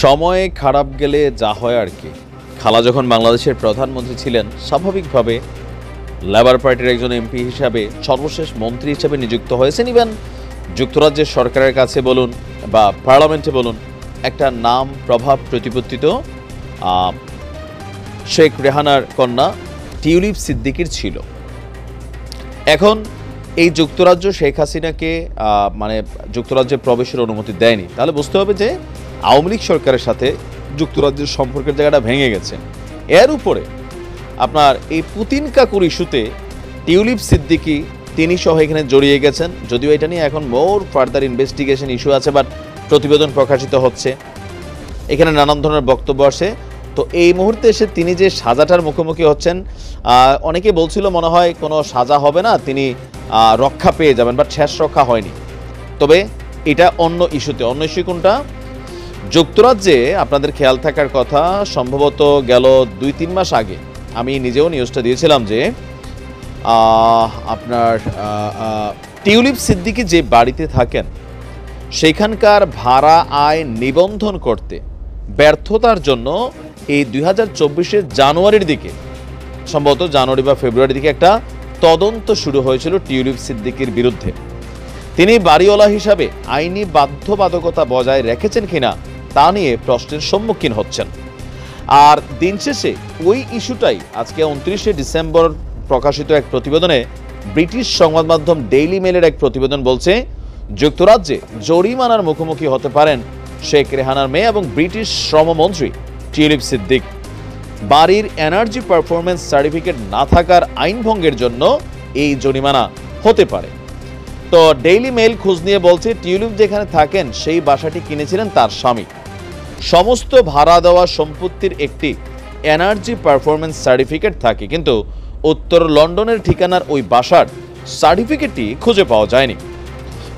সময় খারাপ গেলে যা হয় আর কি। খালা যখন বাংলাদেশের প্রধানমন্ত্রী ছিলেন, স্বাভাবিকভাবে লেবার পার্টির একজন এমপি হিসাবে সর্বশেষ মন্ত্রী হিসাবে নিযুক্ত হয়েছেন। ইভেন যুক্তরাজ্যের সরকারের কাছে বলুন বা পার্লামেন্টে বলুন, একটা নাম প্রভাব প্রতিপত্তিত শেখ রেহানার কন্যা টিউলিপ সিদ্দিকির ছিল। এখন এই যুক্তরাজ্য শেখ হাসিনাকে যুক্তরাজ্যে প্রবেশের অনুমতি দেয়নি। তাহলে বুঝতে হবে যে আওয়ামী লীগ সরকারের সাথে যুক্তরাজ্যের সম্পর্কের জায়গাটা ভেঙে গেছে। এর উপরে আপনার এই পুতিন কাকুর ইস্যুতে টিউলিপ সিদ্দিকি তিনি সহ এখানে জড়িয়ে গেছেন। যদিও এটা নিয়ে এখন মোর ফার্দার ইনভেস্টিগেশন ইস্যু আছে, বাট প্রতিবেদন প্রকাশিত হচ্ছে, এখানে নানান ধরনের বক্তব্য আসে। তো এই মুহূর্তে এসে তিনি যে সাজাটার মুখোমুখি হচ্ছেন, অনেকে বলছিল মনে হয় কোনো সাজা হবে না, তিনি রক্ষা পেয়ে যাবেন, বাট শেষ রক্ষা হয়নি। তবে এটা অন্য ইস্যুতে। অন্য ইস্যু কোনটা? যুক্তরাজ্যে আপনাদের খেয়াল থাকার কথা, সম্ভবত গেল 2-3 মাস আগে আমি নিজেও নিউজটা দিয়েছিলাম যে আপনার টিউলিপ সিদ্দিকি যে বাড়িতে থাকেন সেখানকার ভাড়া আয় নিবন্ধন করতে ব্যর্থতার জন্য এই 2024-এর জানুয়ারির দিকে, সম্ভবত জানুয়ারি বা ফেব্রুয়ারির দিকে একটা তদন্ত শুরু হয়েছিল টিউলিপ সিদ্দিকির বিরুদ্ধে। তিনি বাড়িওয়ালা হিসাবে আইনি বাধ্যবাধকতা বজায় রেখেছেন কিনা তা নিয়ে প্রশ্নের সম্মুখীন হচ্ছেন। আর দিন শেষে ওই ইস্যুটাই আজকে 29শে ডিসেম্বর প্রকাশিত এক প্রতিবেদনে ব্রিটিশ সংবাদ মাধ্যম ডেইলি মেলের এক প্রতিবেদন বলছে, যুক্তরাজ্যে জরিমানার মুখোমুখি হতে পারেন শেখ রেহানার মেয়ে এবং ব্রিটিশ শ্রমমন্ত্রী টিউলিপ সিদ্দিক। বাড়ির এনার্জি পারফরমেন্স সার্টিফিকেট না থাকার আইন ভঙ্গের জন্য এই জরিমানা হতে পারে। তো ডেইলি মেইল খোঁজ নিয়ে বলছে, টিউলিপ যেখানে থাকেন সেই বাসাটি কিনেছিলেন তার স্বামী। সমস্ত ভাড়া দেওয়া সম্পত্তির একটি এনার্জি পারফরমেন্স সার্টিফিকেট থাকে, কিন্তু উত্তর লন্ডনের ঠিকানার ওই বাসার সার্টিফিকেটটি খুঁজে পাওয়া যায়নি।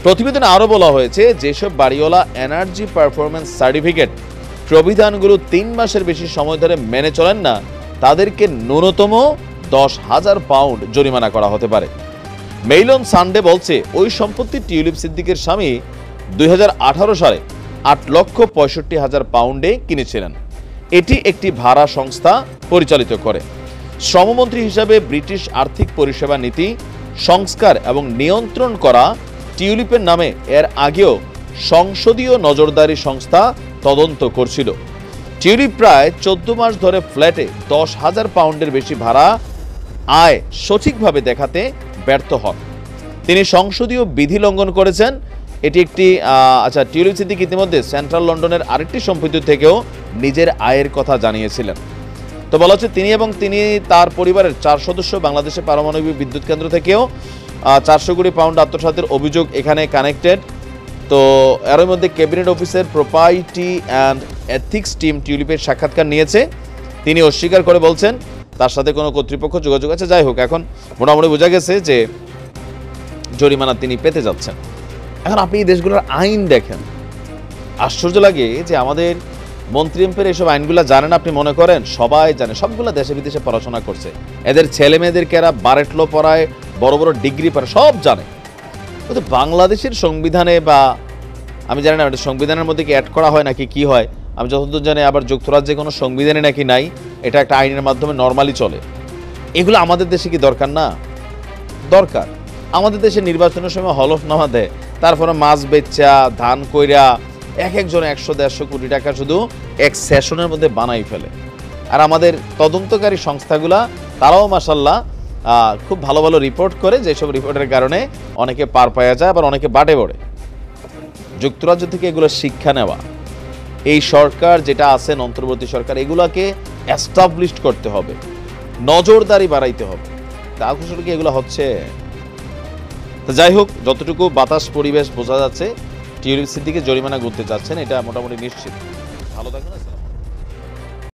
প্রতিবেদনে আরও বলা হয়েছে, যেসব বাড়িওয়ালা এনার্জি পারফরমেন্স সার্টিফিকেট প্রবিধানগুলো 3 মাসের বেশি সময় ধরে মেনে চলেন না, তাদেরকে ন্যূনতম 10,000 পাউন্ড জরিমানা করা হতে পারে। মেইল অন সানডে বলছে, ওই সম্পত্তি টিউলিপ সিদ্দিকের স্বামী 2018 সালে 8,65,000 পাউন্ডে কিনেছিলেন। এটি একটি ভাড়া সংস্থা পরিচালিত করে। শ্রমমন্ত্রী হিসাবে ব্রিটিশ আর্থিক পরিষেবা নীতি সংস্কার এবং নিয়ন্ত্রণ করা টিউলিপের নামে এর আগেও সংসদীয় নজরদারি সংস্থা তদন্ত করছিল। টিউলিপ প্রায় 14 মাস ধরে ফ্ল্যাটে 10,000 পাউন্ডের বেশি ভাড়া আয় সঠিকভাবে দেখাতে ব্যর্থ হন। তিনি সংসদীয় বিধি লঙ্ঘন করেছেন। এটি একটি টিউলিপ সিদ্দিক ইতিমধ্যে সেন্ট্রাল লন্ডনের আরেকটি সম্পত্তি থেকেও নিজের আয়ের কথা জানিয়েছিলেন। তো বলা হচ্ছে, তিনি এবং তার পরিবারের 4 সদস্য বাংলাদেশের পারমাণবিক বিদ্যুৎ কেন্দ্র থেকেও 400 কোটি পাউন্ড আত্মসাতের অভিযোগ এখানে কানেক্টেড। তো এর মধ্যে ক্যাবিনেট অফিসের প্রোপাইটি অ্যান্ড এথিক্স টিম টিউলিপের সাক্ষাৎকার নিয়েছে। তিনি অস্বীকার করে বলছেন তার সাথে কোনো কর্তৃপক্ষ যোগাযোগ আছে। যাই হোক, এখন মোটামুটি বোঝা গেছে যে জরিমানা তিনি পেতে যাচ্ছেন। এখন আপনি এই দেশগুলোর আইন দেখেন, আশ্চর্য লাগে যে আমাদের মন্ত্রী এমপির এইসব আইনগুলো জানেন। আপনি মনে করেন সবাই জানে, সবগুলো দেশে বিদেশে পড়াশোনা করছে, এদের ছেলে মেয়েদেরকে এরা বারেট ল পড়ায়, বড় বড় ডিগ্রি পড়ায়, সব জানে। কিন্তু বাংলাদেশের সংবিধানে বা আমি জানি না এটা সংবিধানের মধ্যে কি অ্যাড করা হয় নাকি কি হয়, আমি যতদূর জানি আবার যুক্তরাজ্যে কোনো সংবিধানে নাকি নাই, এটা একটা আইনের মাধ্যমে নর্মালি চলে। এগুলো আমাদের দেশে কি দরকার না? দরকার। আমাদের দেশে নির্বাচনের সময় হলফনামা দেয়, তারপরে মাছ বেচা ধান কইরা একজন 100-150 কোটি টাকা শুধু এক সেশনের মধ্যে বানাই ফেলে। আর আমাদের তদন্তকারী সংস্থাগুলা তারাও মাশাল্লাহ খুব ভালো ভালো রিপোর্ট করে, যেসব রিপোর্টের কারণে অনেকে পার পাওয়া যায়, আবার অনেকে বাটে পড়ে। যুক্তরাজ্য থেকে এগুলো শিক্ষা নেওয়া, এই সরকার যেটা আছেন অন্তর্বর্তী সরকার, এগুলাকে এস্টাবলিশড করতে হবে, নজরদারি বাড়াইতে হবে। তা আসলে কি এগুলো হচ্ছে? তো যাই হোক, যতটুকু বাতাস পরিবেশ বোঝা যাচ্ছে, টিউলিপ সিদ্দিকে জরিমানা করতে চাচ্ছেন, এটা মোটামুটি নিশ্চিত। ভালো থাকুন।